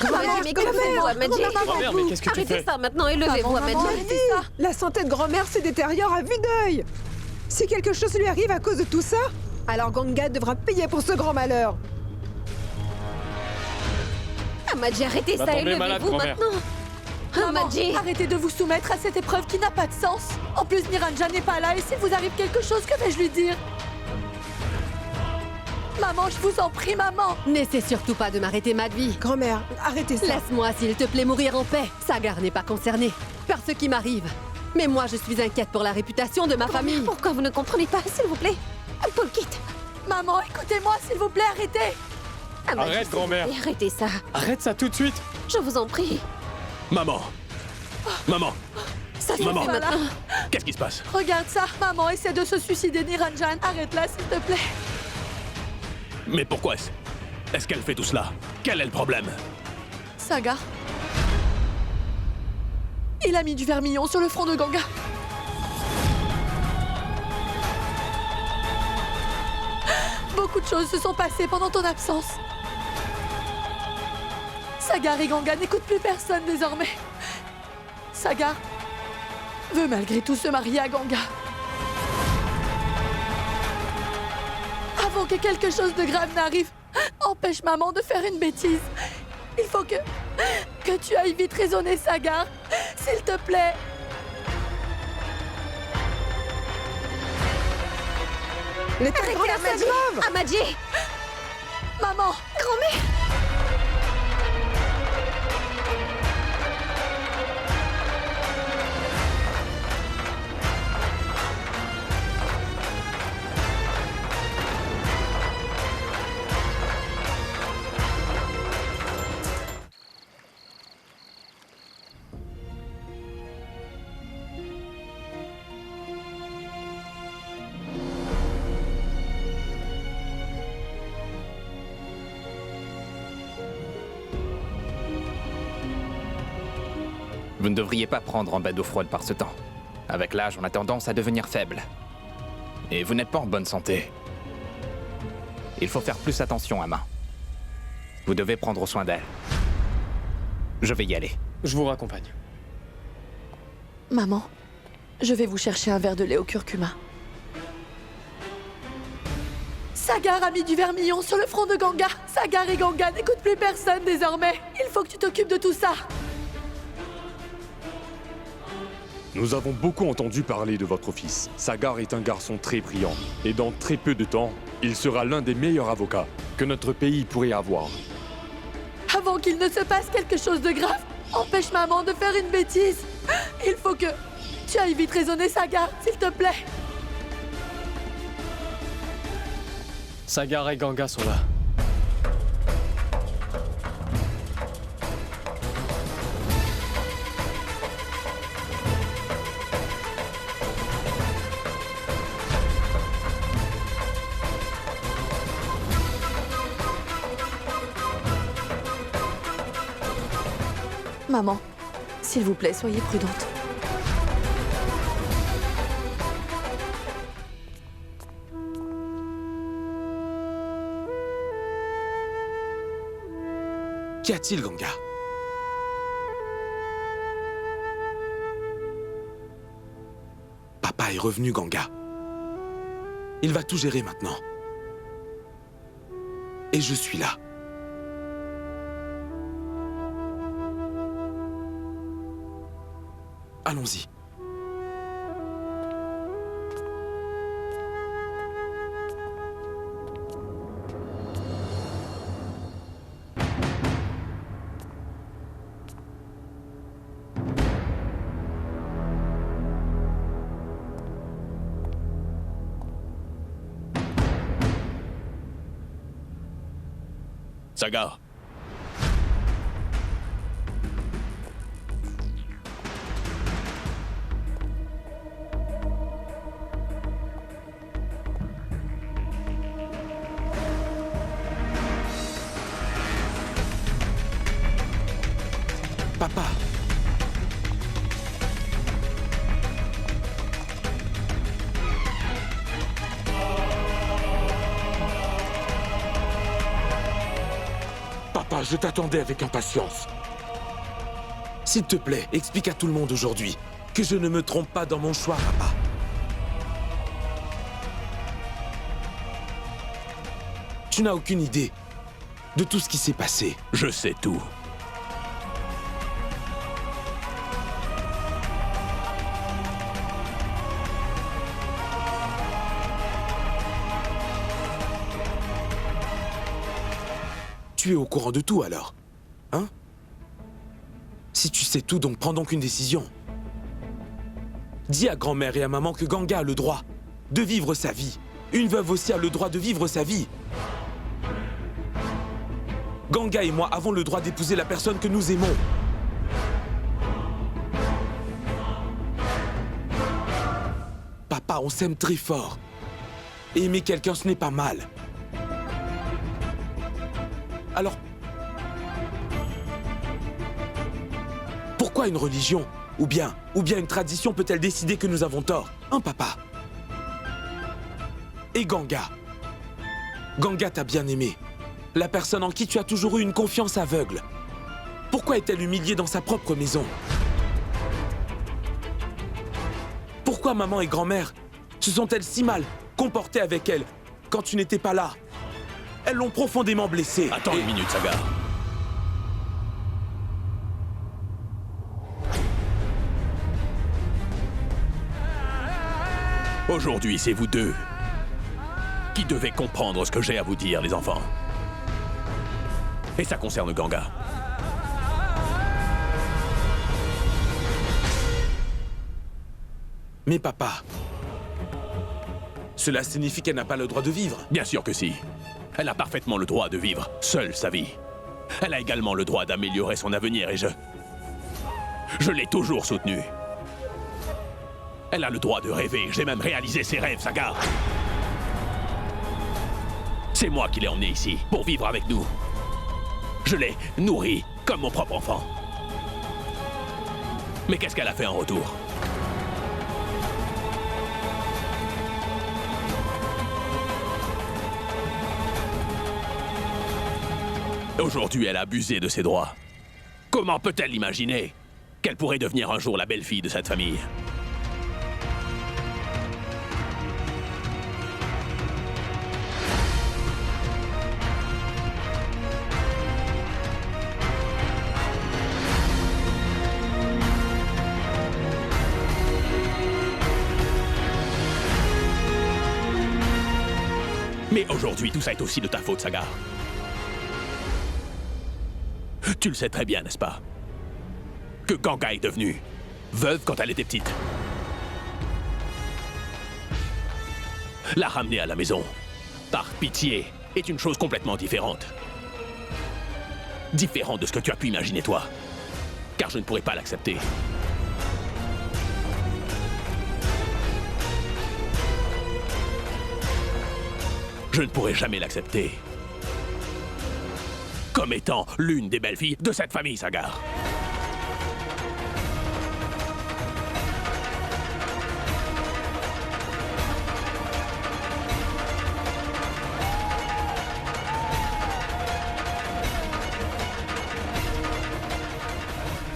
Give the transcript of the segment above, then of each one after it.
Grand-mère, mais calmez-vous, Amadji. Grand-mère, mais qu'est-ce que tu Arrêtez fais? ça maintenant et levez-vous, Maman, Amadji. arrêtez ça. La santé de grand-mère se détériore à vue d'œil. Si quelque chose lui arrive à cause de tout ça, alors Ganga devra payer pour ce grand malheur. Amadji, arrêtez Va ça et tomber malade, levez-vous grand-mère. maintenant. Maman, Amadji. arrêtez de vous soumettre à cette épreuve qui n'a pas de sens. En plus, Niranja n'est pas là et s'il vous arrive quelque chose, que vais-je lui dire? Maman, je vous en prie, maman. N'essaie surtout pas de m'arrêter, Madhvi. Grand-mère, arrêtez ça. Laisse-moi, s'il te plaît, mourir en paix. Sagar n'est pas concerné par ce qui m'arrive. Mais moi, je suis inquiète pour la réputation de ma famille. Pourquoi vous ne comprenez pas, s'il vous plaît? Paul, quitte. Maman, écoutez-moi, s'il vous plaît, arrêtez. Amadji, Arrête, s'il vous grand-mère. plaît, arrêtez ça. Arrête ça tout de suite. Je vous en prie. Maman. Maman, Ça suffit Maman. maintenant. qu'est-ce qui se passe? Regarde ça. Maman essaie de se suicider, Niranjan. Arrête-la, s'il te plaît. Mais pourquoi est-ce qu'elle fait tout cela? Quel est le problème? Sagar. Il a mis du vermillon sur le front de Ganga. Beaucoup de choses se sont passées pendant ton absence. Sagar et Ganga n'écoutent plus personne désormais. Sagar veut malgré tout se marier à Ganga. Avant que quelque chose de grave n'arrive, empêche maman de faire une bêtise. Il faut que tu ailles vite raisonner Sagar, s'il te plaît. L'état de grand-mère, c'est grave. Amadji. Maman, Grand-mère. Vous ne devriez pas prendre en bain d'eau froide par ce temps. Avec l'âge, on a tendance à devenir faible. Et vous n'êtes pas en bonne santé. Il faut faire plus attention, Amma. Vous devez prendre soin d'elle. Je vais y aller. Je vous raccompagne. maman, je vais vous chercher un verre de lait au curcuma. Sagar a mis du vermillon sur le front de Ganga. Sagar et Ganga n'écoutent plus personne désormais. Il faut que tu t'occupes de tout ça. Nous avons beaucoup entendu parler de votre fils. Sagar est un garçon très brillant. Et dans très peu de temps, il sera l'un des meilleurs avocats que notre pays pourrait avoir. Avant qu'il ne se passe quelque chose de grave, empêche maman de faire une bêtise. Il faut que tu ailles vite raisonner Sagar, s'il te plaît. Sagar et Ganga sont là. Maman, s'il vous plaît, soyez prudente. Qu'y a-t-il, Ganga? Papa est revenu, Ganga. Il va tout gérer maintenant. Et je suis là. Allons-y. Sagar. Papa. Papa. Papa, je t'attendais avec impatience. S'il te plaît, explique à tout le monde aujourd'hui que je ne me trompe pas dans mon choix, papa. Tu n'as aucune idée de tout ce qui s'est passé. Je sais tout. Tu es au courant de tout alors, hein? Si tu sais tout, donc prends donc une décision. Dis à grand-mère et à maman que Ganga a le droit de vivre sa vie. Une veuve aussi a le droit de vivre sa vie. Ganga et moi avons le droit d'épouser la personne que nous aimons. Papa, on s'aime très fort. Et aimer quelqu'un, ce n'est pas mal. Alors, pourquoi une religion ou bien une tradition peut-elle décider que nous avons tort, hein, papa? Et Ganga. Ganga t'a bien aimé. La personne en qui tu as toujours eu une confiance aveugle. Pourquoi est-elle humiliée dans sa propre maison? Pourquoi maman et grand-mère se sont-elles si mal comportées avec elle quand tu n'étais pas là? Elles l'ont profondément blessée. Attends une minute, Sagar. Aujourd'hui, c'est vous deux qui devez comprendre ce que j'ai à vous dire, les enfants. Et ça concerne Ganga. Mais papa, cela signifie qu'elle n'a pas le droit de vivre. Bien sûr que si. Elle a parfaitement le droit de vivre seule sa vie. Elle a également le droit d'améliorer son avenir et je l'ai toujours soutenue. Elle a le droit de rêver. J'ai même réalisé ses rêves, Sagar. C'est moi qui l'ai emmenée ici, pour vivre avec nous. Je l'ai nourrie comme mon propre enfant. Mais qu'est-ce qu'elle a fait en retour? Aujourd'hui, elle a abusé de ses droits. Comment peut-elle imaginer qu'elle pourrait devenir un jour la belle-fille de cette famille? Mais aujourd'hui, tout ça est aussi de ta faute, Sagar. Tu le sais très bien, n'est-ce pas? Que Ganga est devenue veuve quand elle était petite. La ramener à la maison, par pitié, est une chose complètement différente. Différente de ce que tu as pu imaginer, toi. Car je ne pourrais pas l'accepter. Je ne pourrai jamais l'accepter comme étant l'une des belles-filles de cette famille, Sagar.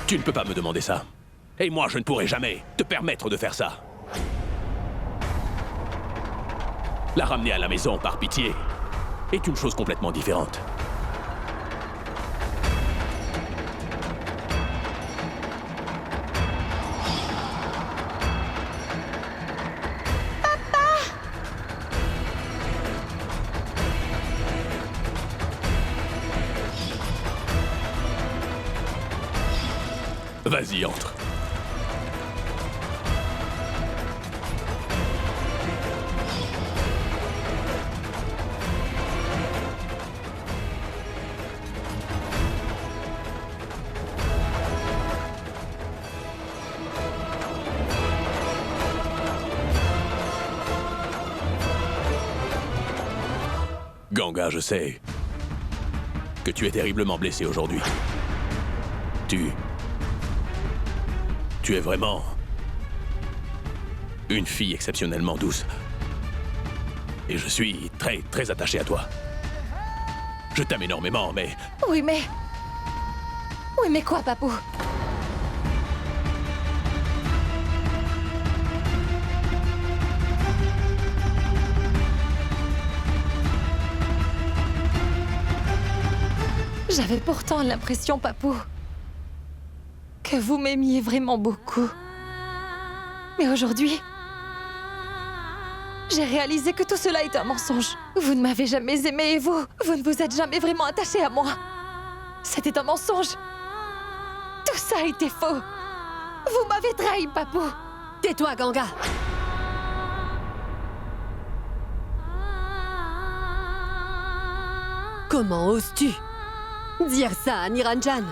Tu ne peux pas me demander ça. Et moi, je ne pourrai jamais te permettre de faire ça. La ramener à la maison par pitié est une chose complètement différente. Vas-y, entre. Ganga, je sais que tu es terriblement blessé aujourd'hui. Tu es vraiment une fille exceptionnellement douce. Et je suis très, très attaché à toi. Je t'aime énormément, mais Oui, mais... Oui, mais quoi, Papou? J'avais pourtant l'impression, Papou, que vous m'aimiez vraiment beaucoup. Mais aujourd'hui, j'ai réalisé que tout cela est un mensonge. Vous ne m'avez jamais aimé et vous ne vous êtes jamais vraiment attaché à moi. C'était un mensonge. Tout ça a été faux. Vous m'avez trahi, Papou. Tais-toi, Ganga. Comment oses-tu dire ça à Niranjan?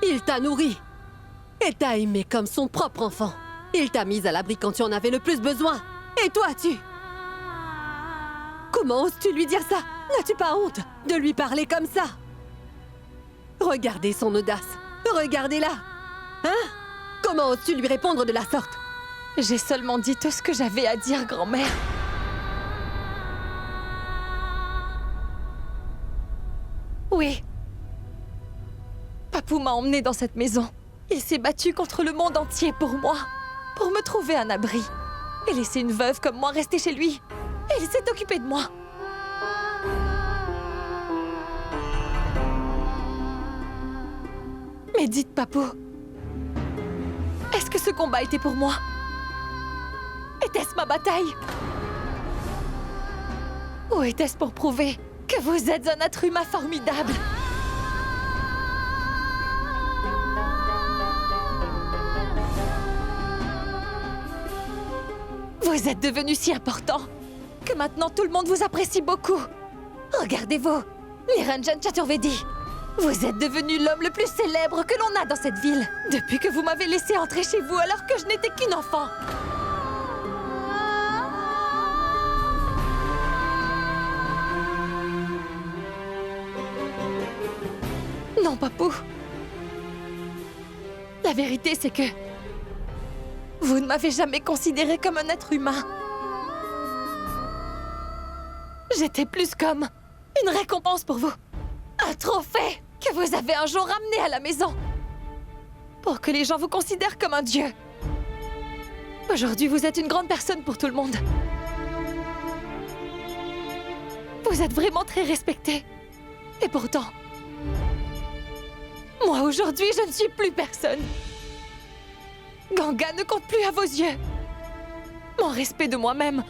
Il t'a nourri et t'a aimé comme son propre enfant. Il t'a mise à l'abri quand tu en avais le plus besoin. Et toi, Comment oses-tu lui dire ça? N'as-tu pas honte de lui parler comme ça? Regardez son audace. Regardez-la. Hein? Comment oses-tu lui répondre de la sorte? J'ai seulement dit tout ce que j'avais à dire, grand-mère. Oui. Papou m'a emmenée dans cette maison. Il s'est battu contre le monde entier pour moi, pour me trouver un abri. Et laisser une veuve comme moi rester chez lui. Et il s'est occupé de moi. Mais dites, Papou, est-ce que ce combat était pour moi? Était-ce ma bataille? Ou était-ce pour prouver que vous êtes un être humain formidable? Vous êtes devenu si important que maintenant tout le monde vous apprécie beaucoup. Regardez-vous, Niranjan Chaturvedi. Vous êtes devenu l'homme le plus célèbre que l'on a dans cette ville depuis que vous m'avez laissé entrer chez vous alors que je n'étais qu'une enfant. Non, Papou. La vérité, c'est que vous ne m'avez jamais considéré comme un être humain. J'étais plus comme une récompense pour vous. Un trophée que vous avez un jour ramené à la maison. Pour que les gens vous considèrent comme un dieu. Aujourd'hui, vous êtes une grande personne pour tout le monde. Vous êtes vraiment très respecté. Et pourtant, moi aujourd'hui, je ne suis plus personne. Ganga ne compte plus à vos yeux. Mon respect de moi-même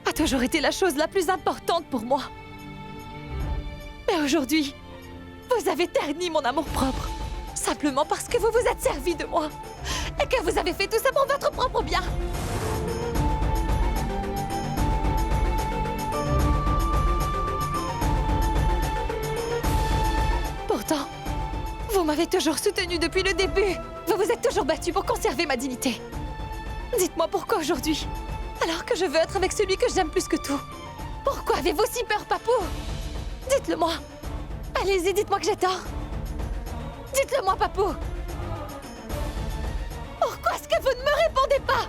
a toujours été la chose la plus importante pour moi. Mais aujourd'hui, vous avez terni mon amour-propre. Simplement parce que vous vous êtes servi de moi. Et que vous avez fait tout ça pour votre propre bien. Pourtant, vous m'avez toujours soutenue depuis le début. Vous vous êtes toujours battu pour conserver ma dignité. Dites-moi pourquoi aujourd'hui, alors que je veux être avec celui que j'aime plus que tout. Pourquoi avez-vous si peur, Papou? Dites-le-moi. Allez-y, dites-moi que j'ai tort. Dites-le-moi, Papou. Pourquoi est-ce que vous ne me répondez pas?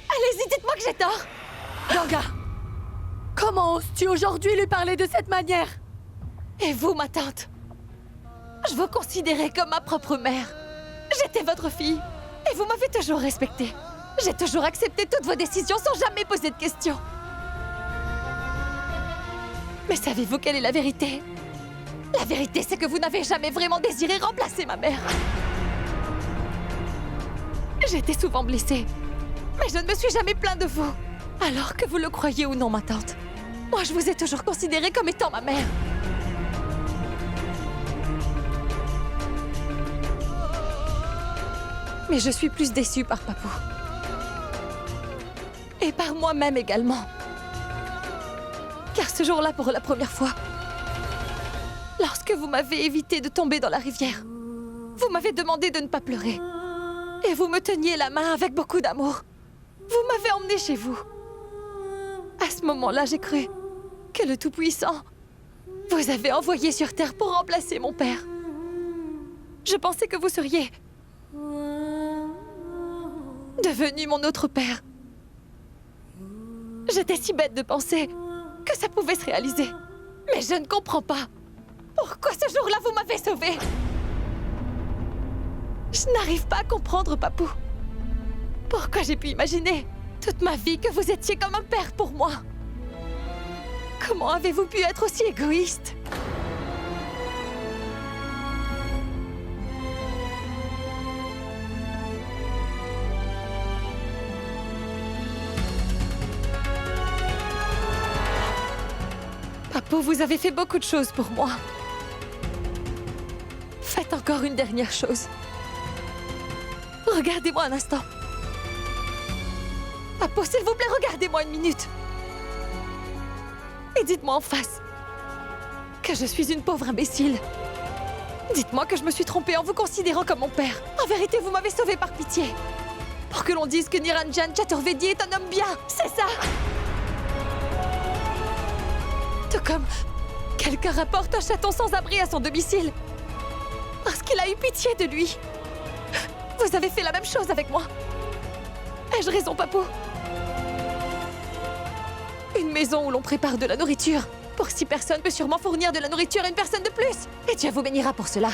Allez-y, dites-moi que j'ai tort. Ganga! Comment oses-tu aujourd'hui lui parler de cette manière? Et vous, ma tante? Je vous considérais comme ma propre mère. J'étais votre fille. Et vous m'avez toujours respectée. J'ai toujours accepté toutes vos décisions sans jamais poser de questions. Mais savez-vous quelle est la vérité? La vérité, c'est que vous n'avez jamais vraiment désiré remplacer ma mère. J'ai été souvent blessée. Mais je ne me suis jamais plaint de vous. Alors que vous le croyez ou non, ma tante, moi, je vous ai toujours considérée comme étant ma mère. Mais je suis plus déçue par Papou. Et par moi-même également. Car ce jour-là, pour la première fois, lorsque vous m'avez évité de tomber dans la rivière, vous m'avez demandé de ne pas pleurer. Et vous me teniez la main avec beaucoup d'amour. Vous m'avez emmenée chez vous. À ce moment-là, j'ai cru que le Tout-Puissant vous avait envoyé sur Terre pour remplacer mon père. Je pensais que vous seriez devenu mon autre père. J'étais si bête de penser que ça pouvait se réaliser. Mais je ne comprends pas. Pourquoi ce jour-là, vous m'avez sauvée? Je n'arrive pas à comprendre, Papou. Pourquoi j'ai pu imaginer toute ma vie que vous étiez comme un père pour moi? Comment avez-vous pu être aussi égoïste? Papou, vous avez fait beaucoup de choses pour moi. Faites encore une dernière chose. Regardez-moi un instant. Papou, s'il vous plaît, regardez-moi une minute. Et dites-moi en face que je suis une pauvre imbécile. Dites-moi que je me suis trompée en vous considérant comme mon père. En vérité, vous m'avez sauvée par pitié. Pour que l'on dise que Niranjan Chaturvedi est un homme bien. C'est ça! Tout comme quelqu'un rapporte un chaton sans abri à son domicile. Parce qu'il a eu pitié de lui. Vous avez fait la même chose avec moi. Ai-je raison, Papou? Une maison où l'on prépare de la nourriture. Pour 6 personnes peut sûrement fournir de la nourriture à une personne de plus. Et Dieu vous bénira pour cela.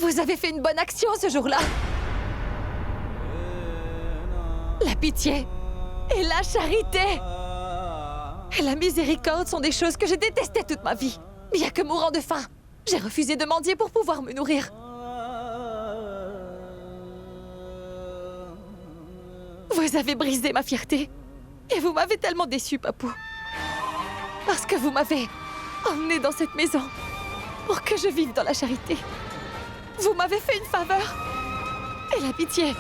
Vous avez fait une bonne action ce jour-là. La pitié et la charité et la miséricorde sont des choses que j'ai détestées toute ma vie. Bien que mourant de faim, j'ai refusé de mendier pour pouvoir me nourrir. Vous avez brisé ma fierté. Et vous m'avez tellement déçu, Papou. Parce que vous m'avez emmené dans cette maison pour que je vive dans la charité. Vous m'avez fait une faveur. Et la pitié.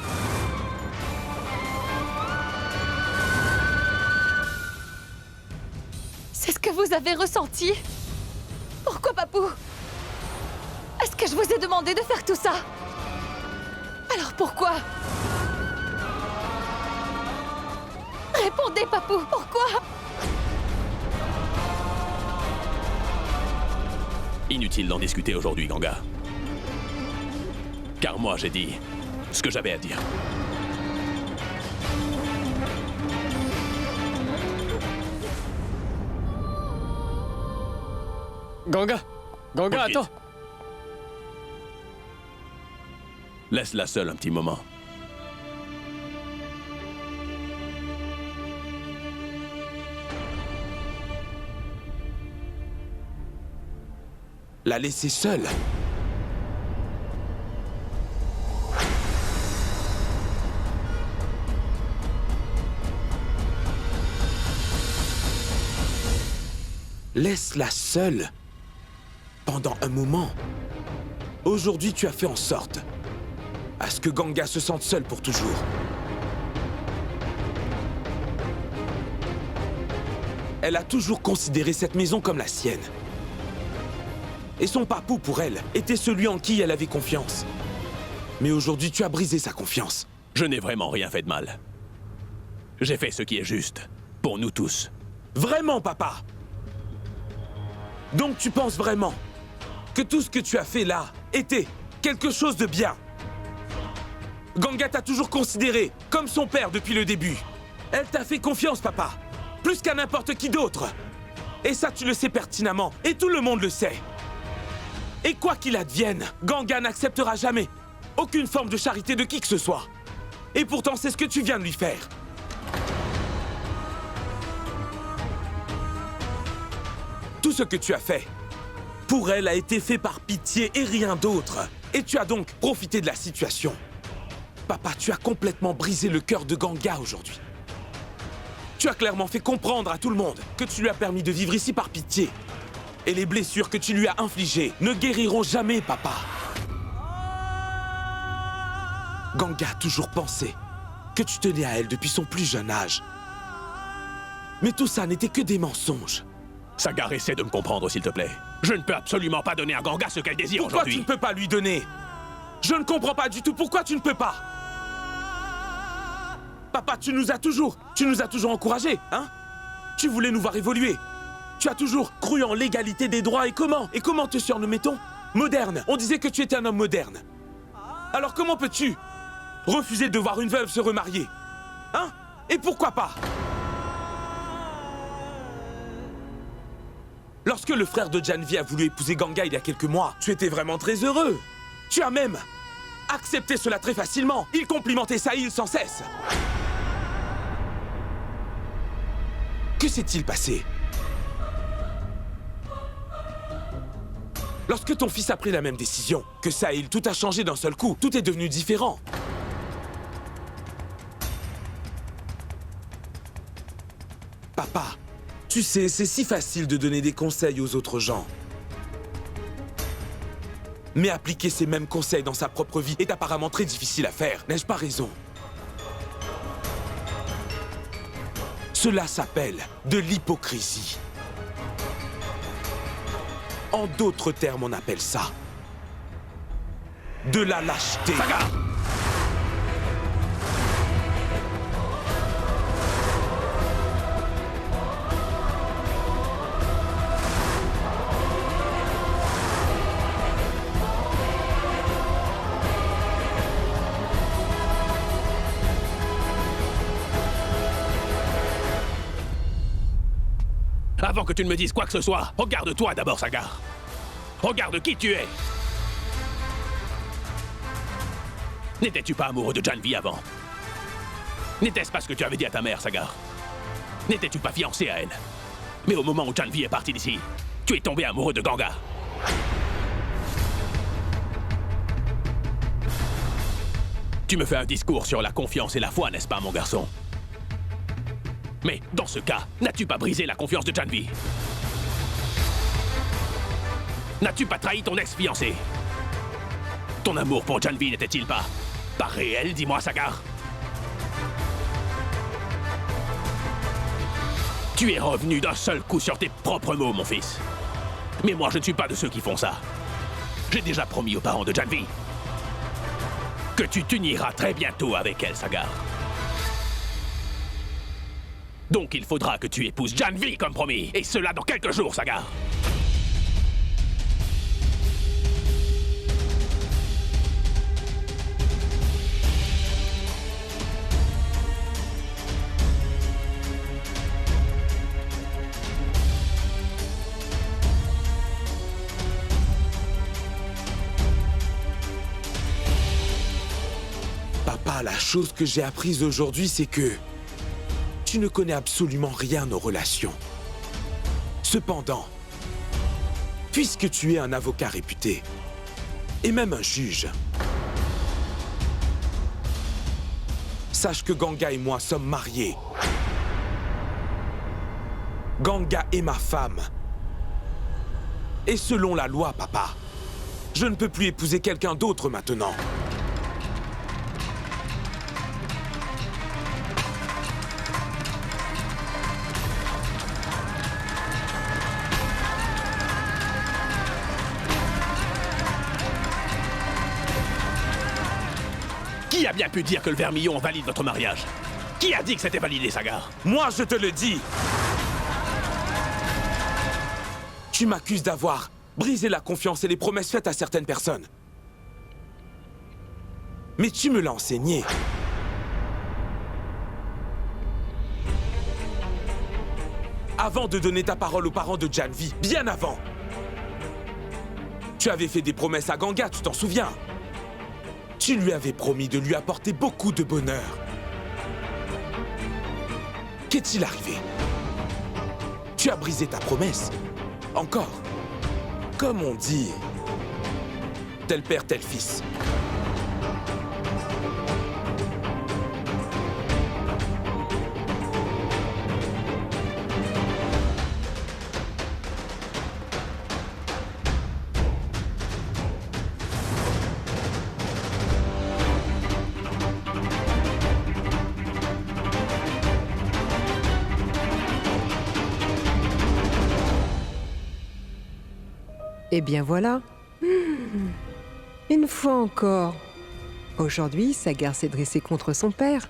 C'est ce que vous avez ressenti? Pourquoi, Papou? Est-ce que je vous ai demandé de faire tout ça? Alors pourquoi? Répondez, Papou, pourquoi? Inutile d'en discuter aujourd'hui, Ganga. Car moi, j'ai dit ce que j'avais à dire. Ganga! Ganga, Pulkit. attends! Laisse-la seule un petit moment. La laisser seule. Laisse-la seule. Pendant un moment. Aujourd'hui, tu as fait en sorte à ce que Ganga se sente seule pour toujours. Elle a toujours considéré cette maison comme la sienne. Et son papou, pour elle, était celui en qui elle avait confiance. Mais aujourd'hui, tu as brisé sa confiance. Je n'ai vraiment rien fait de mal. J'ai fait ce qui est juste, pour nous tous. Vraiment, papa? Donc tu penses vraiment que tout ce que tu as fait là était quelque chose de bien? Ganga t'a toujours considéré comme son père depuis le début. Elle t'a fait confiance, papa. Plus qu'à n'importe qui d'autre. Et ça, tu le sais pertinemment. Et tout le monde le sait. Et quoi qu'il advienne, Ganga n'acceptera jamais aucune forme de charité de qui que ce soit. Et pourtant, c'est ce que tu viens de lui faire. Tout ce que tu as fait, pour elle, a été fait par pitié et rien d'autre. Et tu as donc profité de la situation. Papa, tu as complètement brisé le cœur de Ganga aujourd'hui. Tu as clairement fait comprendre à tout le monde que tu lui as permis de vivre ici par pitié. Et les blessures que tu lui as infligées ne guériront jamais, papa. Ganga a toujours pensé que tu tenais à elle depuis son plus jeune âge. Mais tout ça n'était que des mensonges. Sagar, essaie de me comprendre, s'il te plaît. Je ne peux absolument pas donner à Ganga ce qu'elle désire Pourquoi tu aujourd'hui. ne peux pas lui donner? Je ne comprends pas du tout pourquoi tu ne peux pas. Papa, tu nous as toujours encouragés, hein? Tu voulais nous voir évoluer. Tu as toujours cru en l'égalité des droits et comment te surnommait-on? Moderne. On disait que tu étais un homme moderne. Alors comment peux-tu refuser de voir une veuve se remarier? Hein? Et pourquoi pas? Lorsque le frère de Janvi a voulu épouser Ganga il y a quelques mois, tu étais vraiment très heureux. Tu as même accepté cela très facilement. Il complimentait Sahil sans cesse. Que s'est-il passé? Lorsque ton fils a pris la même décision que Sahil, tout a changé d'un seul coup. Tout est devenu différent. Papa, tu sais, c'est si facile de donner des conseils aux autres gens. Mais appliquer ces mêmes conseils dans sa propre vie est apparemment très difficile à faire. N'ai-je pas raison? Cela s'appelle de l'hypocrisie. En d'autres termes, on appelle ça de la lâcheté. Saga! Avant que tu ne me dises quoi que ce soit, regarde-toi d'abord, Sagar. Regarde qui tu es. N'étais-tu pas amoureux de Janvi avant? N'était-ce pas ce que tu avais dit à ta mère, Sagar? N'étais-tu pas fiancé à elle? Mais au moment où Janvi est parti d'ici, tu es tombé amoureux de Ganga. Tu me fais un discours sur la confiance et la foi, n'est-ce pas, mon garçon? Mais dans ce cas, n'as-tu pas brisé la confiance de Janvi? N'as-tu pas trahi ton ex-fiancé? Ton amour pour Janvi n'était-il pas réel, dis-moi, Sagar? Tu es revenu d'un seul coup sur tes propres mots, mon fils. Mais moi, je ne suis pas de ceux qui font ça. J'ai déjà promis aux parents de Janvi que tu t'uniras très bientôt avec elle, Sagar. Donc il faudra que tu épouses Janvi comme promis. Et cela dans quelques jours, Sagar. Papa, la chose que j'ai apprise aujourd'hui, c'est que tu ne connais absolument rien aux relations. Cependant, puisque tu es un avocat réputé, et même un juge, sache que Ganga et moi sommes mariés. Ganga est ma femme. Et selon la loi, papa, je ne peux plus épouser quelqu'un d'autre maintenant. Qui a bien pu dire que le vermillon valide votre mariage? Qui a dit que c'était validé, Sagar? Moi, je te le dis! Tu m'accuses d'avoir brisé la confiance et les promesses faites à certaines personnes. Mais tu me l'as enseigné. Avant de donner ta parole aux parents de Janvi, bien avant. Tu avais fait des promesses à Ganga, tu t'en souviens? Tu lui avais promis de lui apporter beaucoup de bonheur. Qu'est-il arrivé? Tu as brisé ta promesse. Encore. Comme on dit, tel père, tel fils. Eh bien voilà. Une fois encore. Aujourd'hui, Sagar s'est dressé contre son père.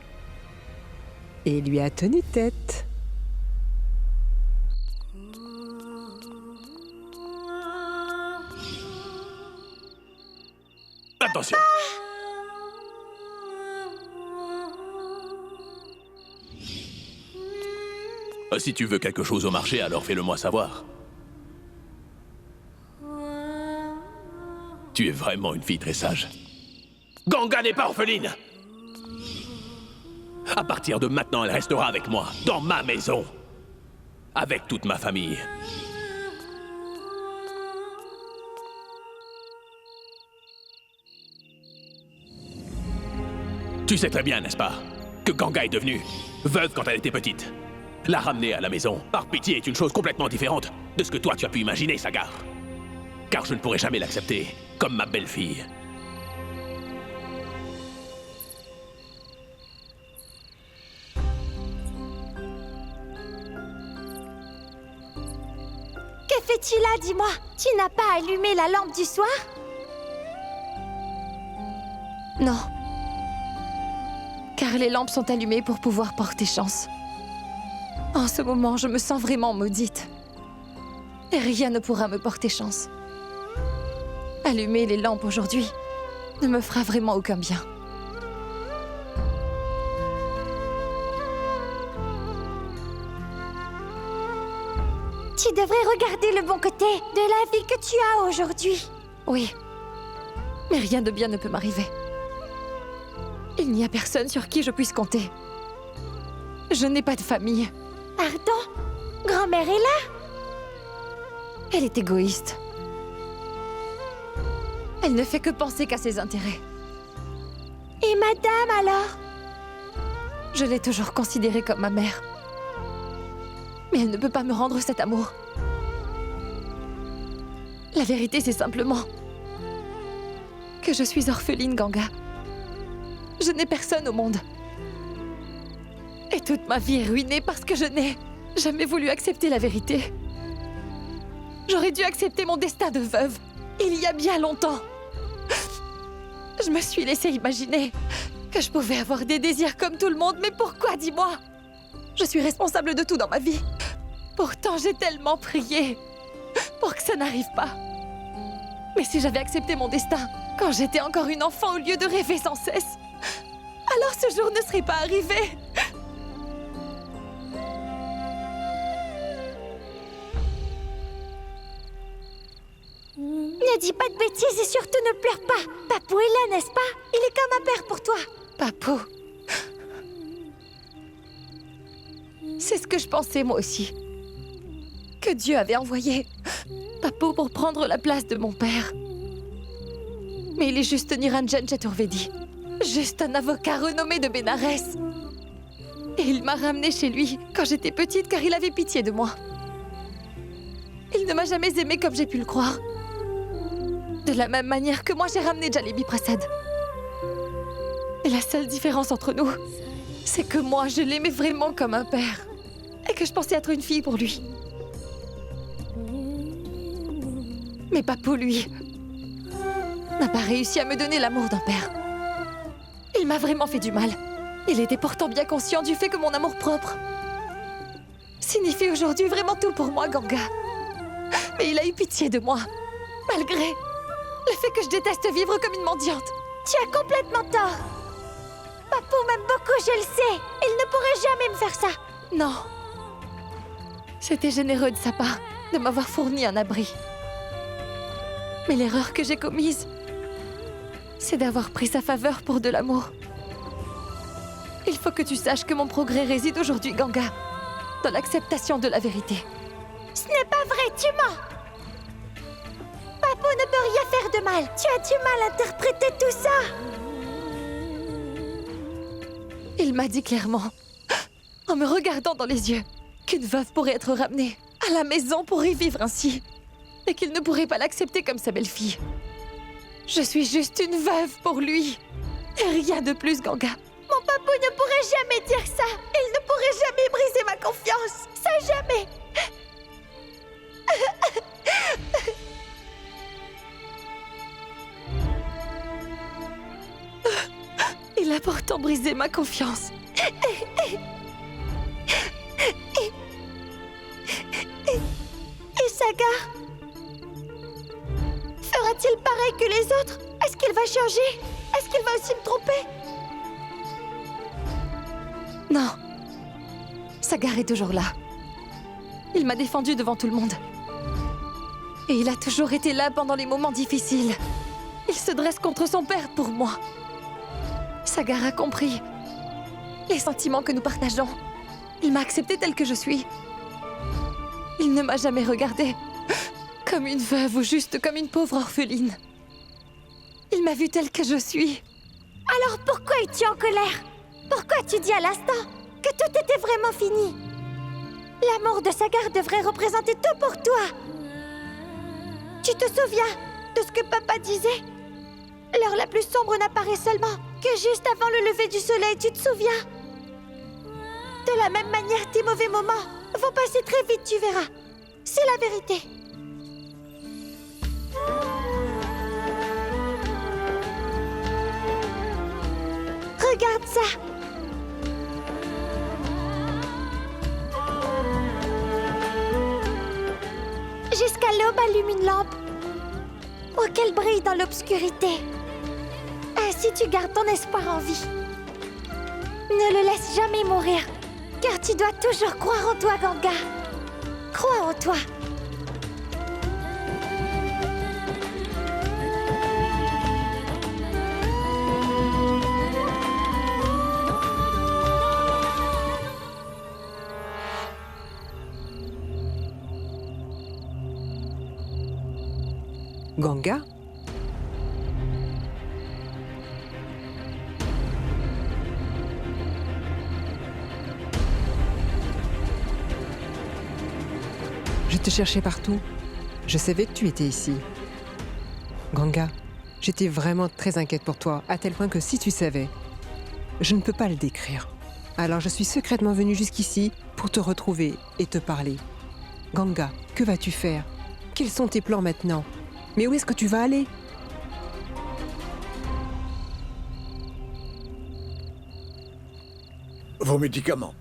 Et lui a tenu tête. Attention! Si tu veux quelque chose au marché, alors fais-le-moi savoir. Tu es vraiment une fille très sage. Ganga n'est pas orpheline! À partir de maintenant, elle restera avec moi, dans ma maison. Avec toute ma famille. Tu sais très bien, n'est-ce pas, que Ganga est devenue veuve quand elle était petite. La ramener à la maison, par pitié, est une chose complètement différente de ce que toi tu as pu imaginer, Sagar. Car je ne pourrai jamais l'accepter comme ma belle-fille. Que fais-tu là, dis-moi? Tu n'as pas allumé la lampe du soir? Non. Car les lampes sont allumées pour pouvoir porter chance. En ce moment, je me sens vraiment maudite. Et rien ne pourra me porter chance. Allumer les lampes aujourd'hui ne me fera vraiment aucun bien. Tu devrais regarder le bon côté de la vie que tu as aujourd'hui. Oui. Mais rien de bien ne peut m'arriver. Il n'y a personne sur qui je puisse compter. Je n'ai pas de famille. Pardon? Grand-mère est là? Elle est égoïste. Elle ne fait que penser qu'à ses intérêts. Et madame, alors? Je l'ai toujours considérée comme ma mère. Mais elle ne peut pas me rendre cet amour. La vérité, c'est simplement que je suis orpheline, Ganga. Je n'ai personne au monde. Et toute ma vie est ruinée parce que je n'ai jamais voulu accepter la vérité. J'aurais dû accepter mon destin de veuve, il y a bien longtemps. Je me suis laissé imaginer que je pouvais avoir des désirs comme tout le monde, mais pourquoi, dis-moi? Je suis responsable de tout dans ma vie. Pourtant, j'ai tellement prié pour que ça n'arrive pas. Mais si j'avais accepté mon destin quand j'étais encore une enfant au lieu de rêver sans cesse, alors ce jour ne serait pas arrivé. Ne dis pas de bêtises et surtout ne pleure pas. Papou est là, n'est-ce pas? Il est comme un père pour toi. Papou. C'est ce que je pensais moi aussi. Que Dieu avait envoyé Papou pour prendre la place de mon père. Mais il est juste Niranjan Chaturvedi. Juste un avocat renommé de Bénarès. Et il m'a ramenée chez lui quand j'étais petite car il avait pitié de moi. Il ne m'a jamais aimée comme j'ai pu le croire. De la même manière que moi j'ai ramené Jalebi Prasad. Et la seule différence entre nous, c'est que moi je l'aimais vraiment comme un père. Et que je pensais être une fille pour lui. Mais Papou, lui, n'a pas réussi à me donner l'amour d'un père. Il m'a vraiment fait du mal. Il était pourtant bien conscient du fait que mon amour-propre signifie aujourd'hui vraiment tout pour moi, Ganga. Mais il a eu pitié de moi, malgré le fait que je déteste vivre comme une mendiante. Tu as complètement tort. Papou m'aime beaucoup, je le sais. Il ne pourrait jamais me faire ça. Non. C'était généreux de sa part de m'avoir fourni un abri. Mais l'erreur que j'ai commise, c'est d'avoir pris sa faveur pour de l'amour. Il faut que tu saches que mon progrès réside aujourd'hui, Ganga, dans l'acceptation de la vérité. Ce n'est pas vrai, tu mens. Papou ne peut rien faire de mal. Tu as du mal à interpréter tout ça. Il m'a dit clairement, en me regardant dans les yeux, qu'une veuve pourrait être ramenée à la maison pour y vivre ainsi, et qu'il ne pourrait pas l'accepter comme sa belle-fille. Je suis juste une veuve pour lui, et rien de plus, Ganga. Mon papou ne pourrait jamais dire ça. Il ne pourrait jamais briser ma confiance. Ça, jamais. Il a pourtant brisé ma confiance. Et Sagar? Fera-t-il pareil que les autres? Est-ce qu'il va changer? Est-ce qu'il va aussi me tromper? Non. Sagar est toujours là. Il m'a défendu devant tout le monde. Et il a toujours été là pendant les moments difficiles. Il se dresse contre son père pour moi. Sagar a compris les sentiments que nous partageons. Il m'a acceptée telle que je suis. Il ne m'a jamais regardée comme une veuve ou juste comme une pauvre orpheline. Il m'a vue telle que je suis. Alors pourquoi es-tu en colère? Pourquoi tu dis à l'instant que tout était vraiment fini? L'amour de Sagar devrait représenter tout pour toi. Tu te souviens de ce que papa disait? L'heure la plus sombre n'apparaît seulement que juste avant le lever du soleil, tu te souviens? De la même manière, tes mauvais moments vont passer très vite, tu verras. C'est la vérité. Regarde ça. Jusqu'à l'aube allume une lampe pour qu'elle brille dans l'obscurité. Ainsi tu gardes ton espoir en vie. Ne le laisse jamais mourir, car tu dois toujours croire en toi, Ganga. Crois en toi. Ganga? Je te cherchais partout. Je savais que tu étais ici. Ganga, j'étais vraiment très inquiète pour toi, à tel point que si tu savais, je ne peux pas le décrire. Alors je suis secrètement venue jusqu'ici pour te retrouver et te parler. Ganga, que vas-tu faire? Quels sont tes plans maintenant? Mais où est-ce que tu vas aller? Vos médicaments.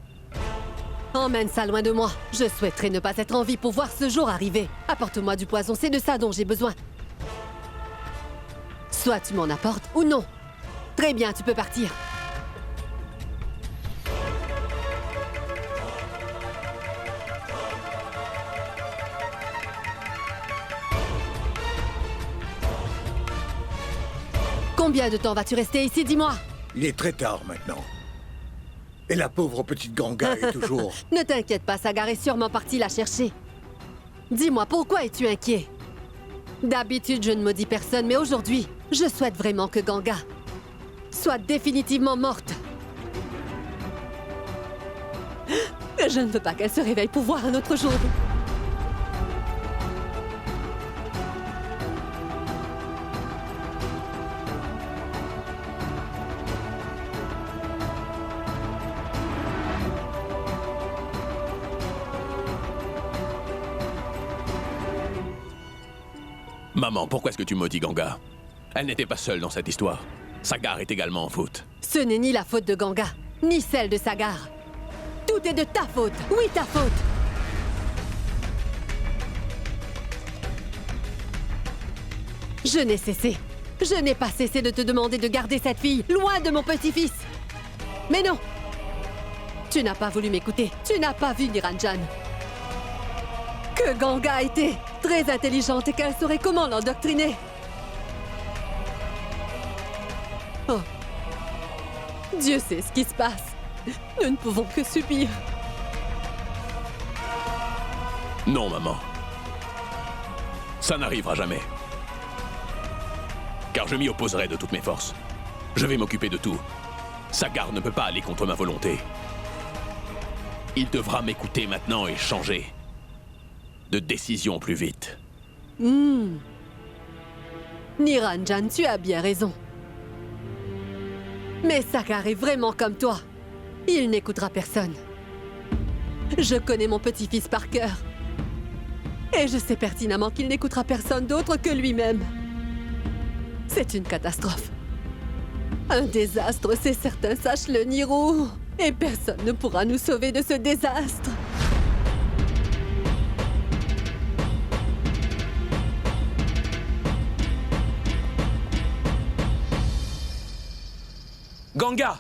Emmène ça loin de moi. Je souhaiterais ne pas être en vie pour voir ce jour arriver. Apporte-moi du poison, c'est de ça dont j'ai besoin. Soit tu m'en apportes ou non. Très bien, tu peux partir. Combien de temps vas-tu rester ici, dis-moi? Il est très tard maintenant. Et la pauvre petite Ganga est toujours... Ne t'inquiète pas, Sagar est sûrement parti la chercher. Dis-moi, pourquoi es-tu inquiet? D'habitude, je ne maudis personne, mais aujourd'hui, je souhaite vraiment que Ganga soit définitivement morte. Je ne veux pas qu'elle se réveille pour voir un autre jour. Maman, pourquoi est-ce que tu maudis Ganga? Elle n'était pas seule dans cette histoire. Sagar est également en faute. Ce n'est ni la faute de Ganga, ni celle de Sagar. Tout est de ta faute. Oui, ta faute. Je n'ai cessé. Je n'ai pas cessé de te demander de garder cette fille loin de mon petit-fils. Mais non. Tu n'as pas voulu m'écouter. Tu n'as pas vu Niranjan. Que Ganga était très intelligente et qu'elle saurait comment l'endoctriner. Oh. Dieu sait ce qui se passe. Nous ne pouvons que subir. Non, maman. Ça n'arrivera jamais. Car je m'y opposerai de toutes mes forces. Je vais m'occuper de tout. Sagar ne peut pas aller contre ma volonté. Il devra m'écouter maintenant et changer de décision plus vite. Niranjan, tu as bien raison. Mais Sagar est vraiment comme toi. Il n'écoutera personne. Je connais mon petit-fils par cœur. Et je sais pertinemment qu'il n'écoutera personne d'autre que lui-même. C'est une catastrophe. Un désastre, c'est certain, sache-le, Niro. Et personne ne pourra nous sauver de ce désastre. Ganga!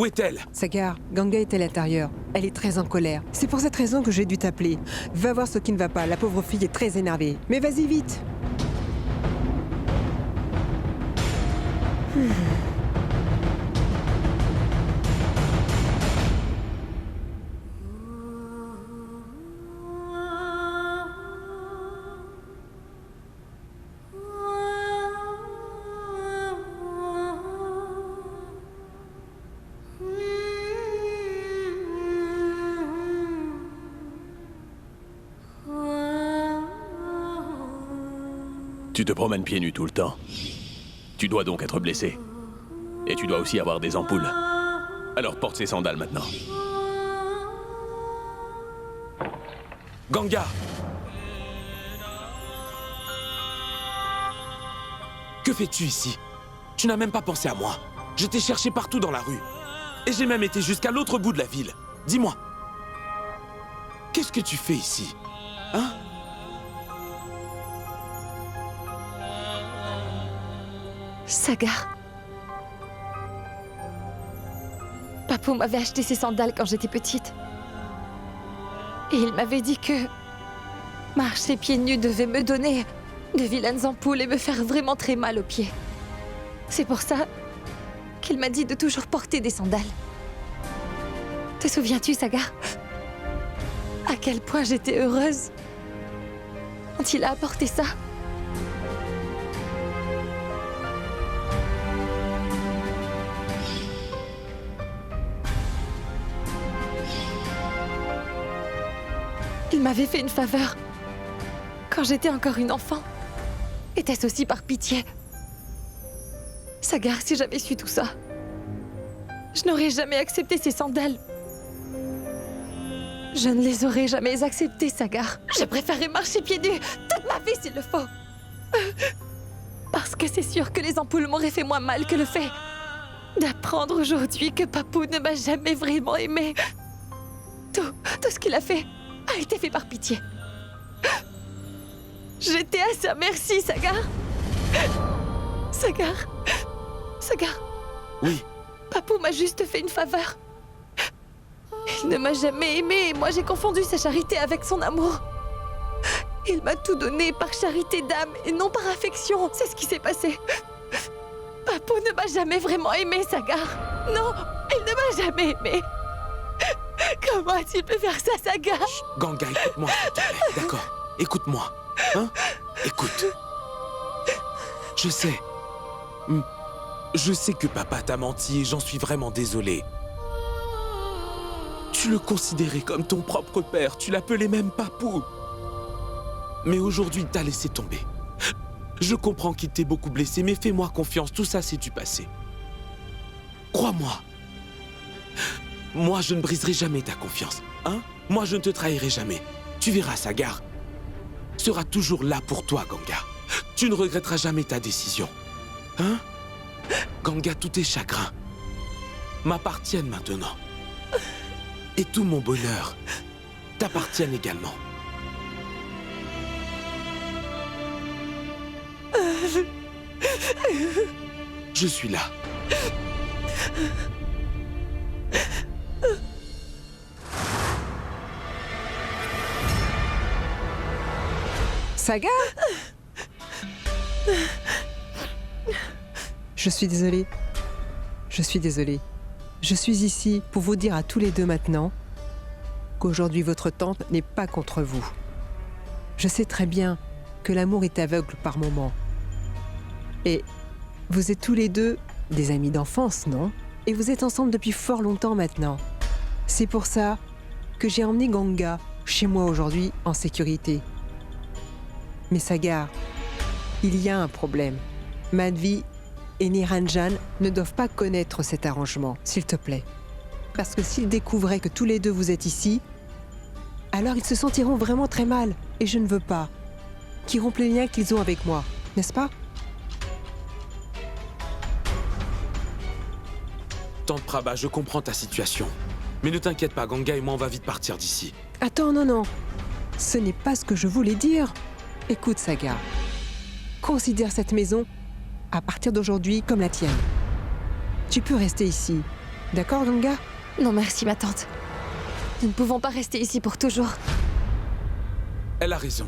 Où est-elle? Sagar, Ganga est à l'intérieur. Elle est très en colère. C'est pour cette raison que j'ai dû t'appeler. Va voir ce qui ne va pas. La pauvre fille est très énervée. Mais vas-y vite. Tu te promènes pieds nus tout le temps. Tu dois donc être blessé. Et tu dois aussi avoir des ampoules. Alors porte ces sandales maintenant. Ganga! Que fais-tu ici? Tu n'as même pas pensé à moi. Je t'ai cherché partout dans la rue. Et j'ai même été jusqu'à l'autre bout de la ville. Dis-moi. Qu'est-ce que tu fais ici? Hein? Sagar. Papou m'avait acheté ces sandales quand j'étais petite. Et il m'avait dit que marcher pieds nus devait me donner de vilaines ampoules et me faire vraiment très mal aux pieds. C'est pour ça qu'il m'a dit de toujours porter des sandales. Te souviens-tu, Sagar? À quel point j'étais heureuse quand il a apporté ça. Il m'avait fait une faveur quand j'étais encore une enfant. Était-ce aussi par pitié? Sagar, si j'avais su tout ça, je n'aurais jamais accepté ces sandales. Je ne les aurais jamais acceptées, Sagar. Je préférerais marcher pieds nus toute ma vie s'il le faut. Parce que c'est sûr que les ampoules m'auraient fait moins mal que le fait d'apprendre aujourd'hui que Papou ne m'a jamais vraiment aimée. Tout ce qu'il a fait a été fait par pitié. J'étais à sa merci, Sagar. Sagar. Oui. Papou m'a juste fait une faveur. Il ne m'a jamais aimée et moi j'ai confondu sa charité avec son amour. Il m'a tout donné par charité d'âme et non par affection. C'est ce qui s'est passé. Papou ne m'a jamais vraiment aimée, Sagar. Non, il ne m'a jamais aimée. Comment a-t-il pu faire ça, Sagar? Chut, Ganga, écoute-moi, s'il te plaît. D'accord, écoute-moi. Hein? Écoute. Je sais que papa t'a menti et j'en suis vraiment désolé. Tu le considérais comme ton propre père, tu l'appelais même Papou. Mais aujourd'hui, il t'a laissé tomber. Je comprends qu'il t'ait beaucoup blessé, mais fais-moi confiance, tout ça c'est du passé. Crois-moi. Moi, je ne briserai jamais ta confiance, hein? Moi, je ne te trahirai jamais. Tu verras, Sagar sera toujours là pour toi, Ganga. Tu ne regretteras jamais ta décision. Hein? Ganga, tous tes chagrins m'appartiennent maintenant. Et tout mon bonheur t'appartiennent également. Je suis là. Sagar? Je suis désolée. Je suis désolée. Je suis ici pour vous dire à tous les deux maintenant qu'aujourd'hui votre tante n'est pas contre vous. Je sais très bien que l'amour est aveugle par moments. Et vous êtes tous les deux des amis d'enfance, non? Et vous êtes ensemble depuis fort longtemps maintenant. C'est pour ça que j'ai emmené Ganga chez moi aujourd'hui en sécurité. Mais Sagar, il y a un problème. Madhvi et Niranjan ne doivent pas connaître cet arrangement, s'il te plaît. Parce que s'ils découvraient que tous les deux vous êtes ici, alors ils se sentiront vraiment très mal. Et je ne veux pas qu'ils rompent les liens qu'ils ont avec moi, n'est-ce pas? Tante Prabha, je comprends ta situation. Mais ne t'inquiète pas, Ganga et moi, on va vite partir d'ici. Attends, non. Ce n'est pas ce que je voulais dire. Écoute, Sagar. Considère cette maison, à partir d'aujourd'hui, comme la tienne. Tu peux rester ici. D'accord, Ganga? Non merci, ma tante. Nous ne pouvons pas rester ici pour toujours. Elle a raison.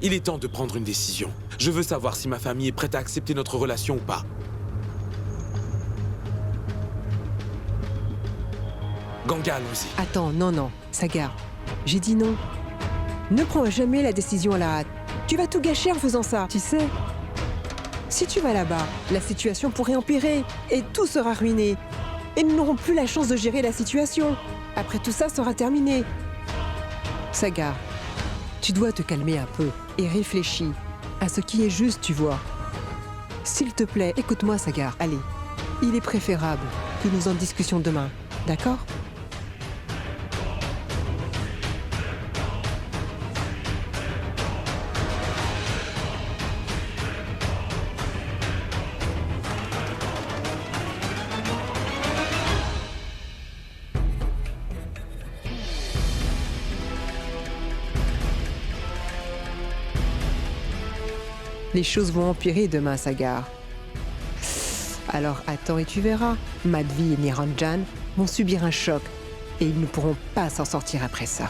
Il est temps de prendre une décision. Je veux savoir si ma famille est prête à accepter notre relation ou pas. Ganga, allons-y. Attends, non, Sagar. J'ai dit non. Ne prends jamais la décision à la hâte. Tu vas tout gâcher en faisant ça, tu sais. Si tu vas là-bas, la situation pourrait empirer et tout sera ruiné. Et nous n'aurons plus la chance de gérer la situation. Après tout ça sera terminé. Sagar, tu dois te calmer un peu et réfléchis à ce qui est juste, tu vois. S'il te plaît, écoute-moi, Sagar. Allez, il est préférable que nous en discutions demain, d'accord ? Les choses vont empirer demain, Sagar. Alors attends et tu verras. Madhvi et Niranjan vont subir un choc et ils ne pourront pas s'en sortir après ça.